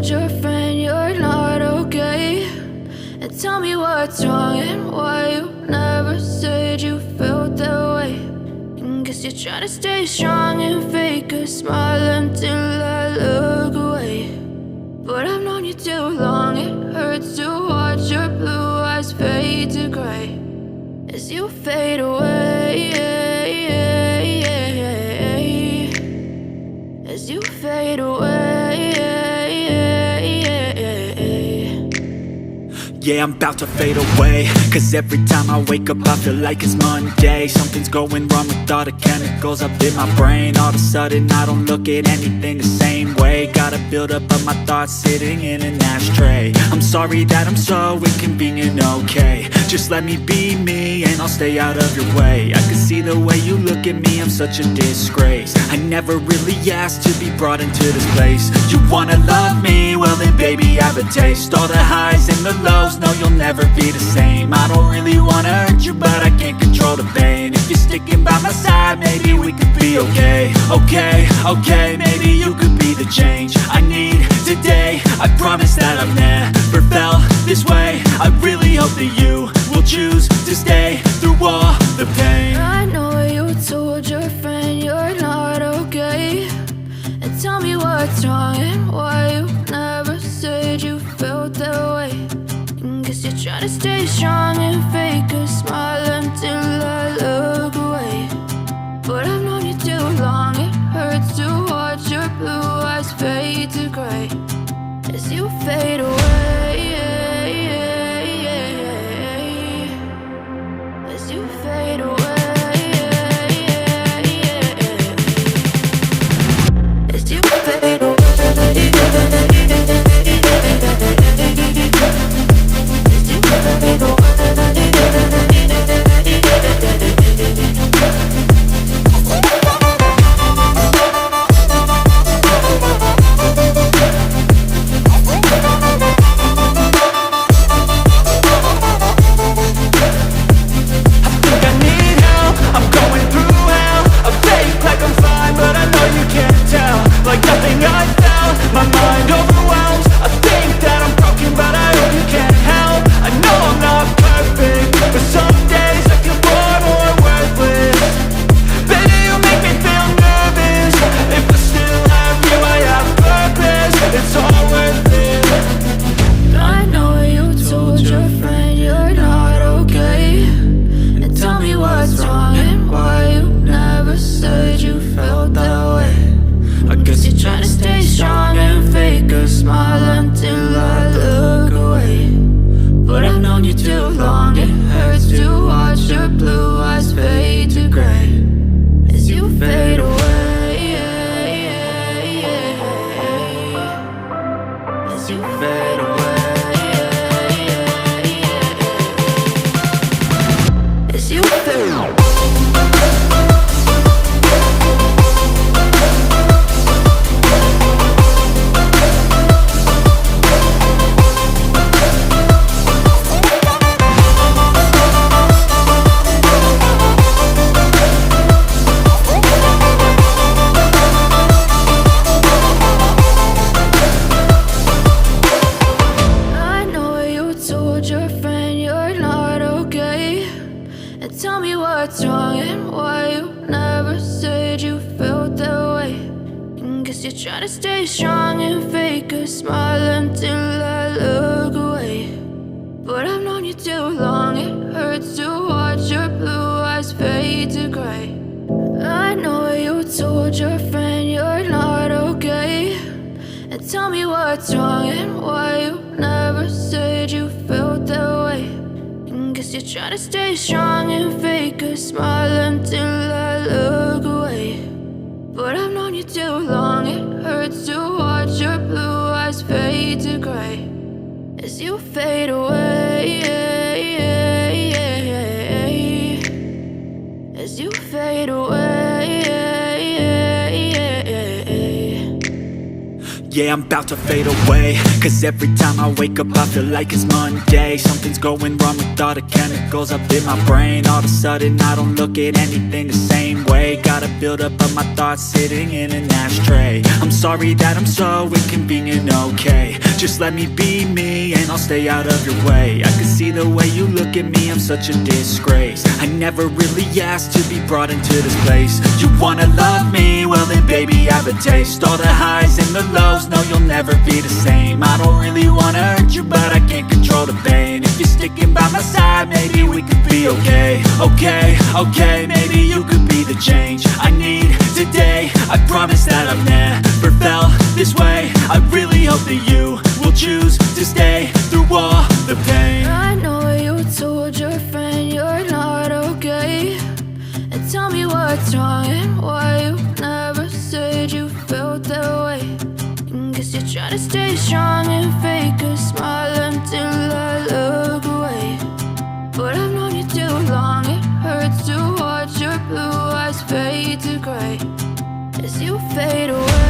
told your friend you're not okay? And tell me what's wrong and why you never said you felt that way. And guess you're trying to stay strong and fake a smile until I look away. But I've known you too long, it hurts to watch your blue eyes fade to gray as you fade away, as you fade away. Yeah, I'm about to fade away, cause every time I wake up I feel like it's Monday. Something's going wrong with all the chemicals up in my brain. All of a sudden I don't look at anything the same way. Got a buildup of my thoughts sitting in an ashtray. I'm sorry that I'm so inconvenient, okay? Just let me be me and I'll stay out of your way. I can see the way you look at me, I'm such a disgrace. I never really asked to be brought into this place. You wanna love me? Well then baby have a taste. All the highs and the lows, no you'll never be the same. I don't really wanna hurt you but I can't control the pain. If you're sticking by my side maybe we could be okay. Okay, maybe you could be the change I need today. I promise that I've never felt this way. I really hope that you will choose to stay through all the pain. I know you told your friend you're not okay. And tell me what's wrong and why you never said you felt that way. And guess you're trying to stay strong and fake a smile until I look away. But I've known you too long, it hurts to watch your blue eyes fade to gray as you fade away, as you fade away, as you fade away. Yeah, I'm about to fade away, cause every time I wake up I feel like it's Monday. Something's going wrong with all the chemicals up in my brain. All of a sudden I don't look at anything the same way. Gotta build up of my thoughts sitting in an ashtray. I'm sorry that I'm so inconvenient, okay. Just let me be me and I'll stay out of your way. I can see the way you look at me, I'm such a disgrace. I never really asked to be brought into this place. You wanna love me? Well then baby I have a taste. All the highs and the lows, no you'll never be the same. I don't really wanna hurt you but I can't control the pain. If you're sticking by my side maybe we could be okay. Okay, maybe you could be the change I need today. I promise that I've never felt this way. I really hope that you will choose to stay through all the pain. I know you told your friend you're not okay, and tell me what's wrong and why you never said you felt that way. Guess you're trying to stay strong and fake a smile until I look away. But I've known you too long, it hurts to watch your blue eyes fade to gray as you fade away.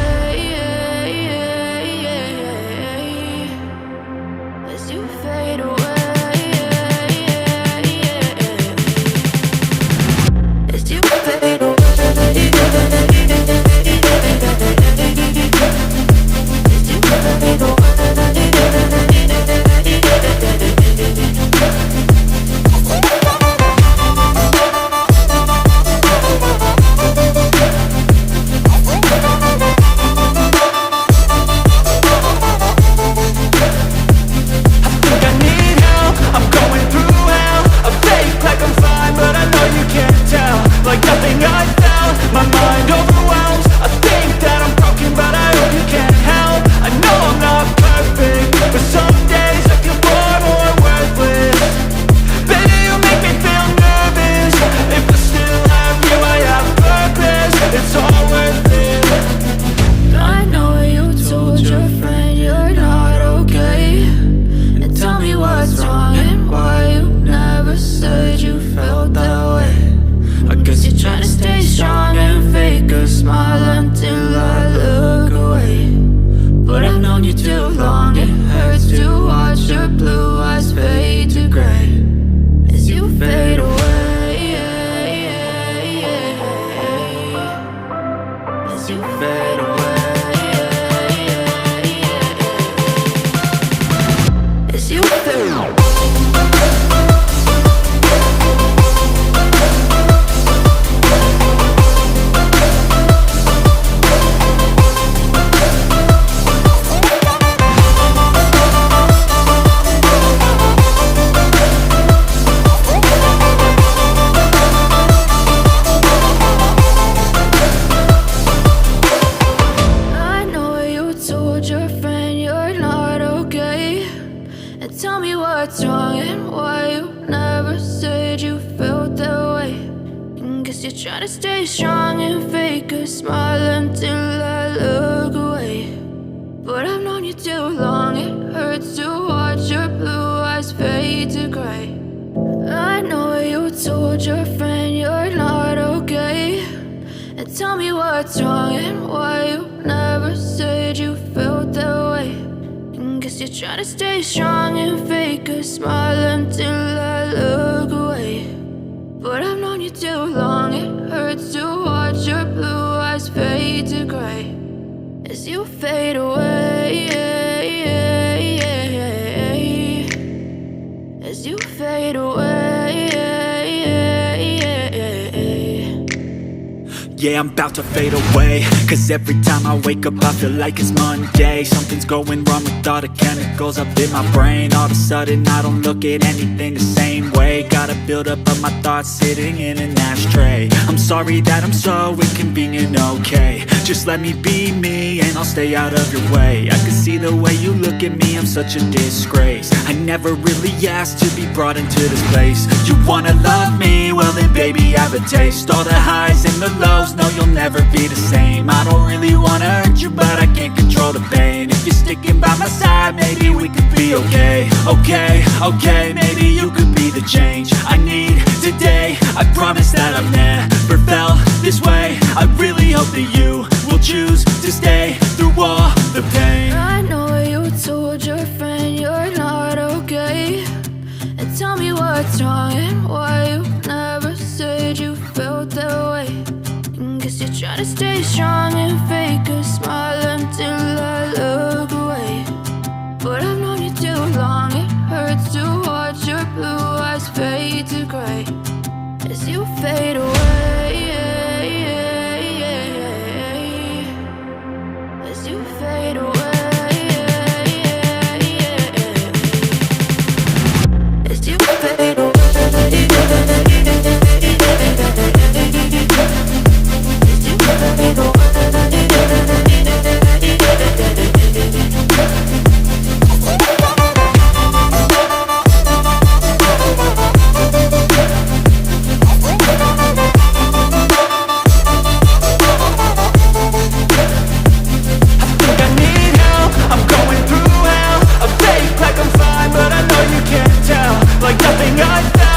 As you fade away. As you fade away. Yeah, I'm about to fade away, cause every time I wake up I feel like it's Monday. Something's going wrong with all the chemicals up in my brain. All of a sudden I don't look at anything the same way. Gotta build up of my thoughts sitting in an ashtray. I'm sorry that I'm so inconvenient, okay. Just let me be me and I'll stay out of your way. I can see the way you look at me, I'm such a disgrace. I never really asked to be brought into this place. You wanna love me? Well then baby I have a taste. All the highs and the lows, no you'll never be the same. I don't really wanna hurt you but I can't control the pain. If you're sticking by my side maybe we could be okay. Okay, maybe you could be the change I need today. I promise that I've never felt this way. I really hope that you will choose to stay through all the pain. Trying to stay strong and fake a smile until I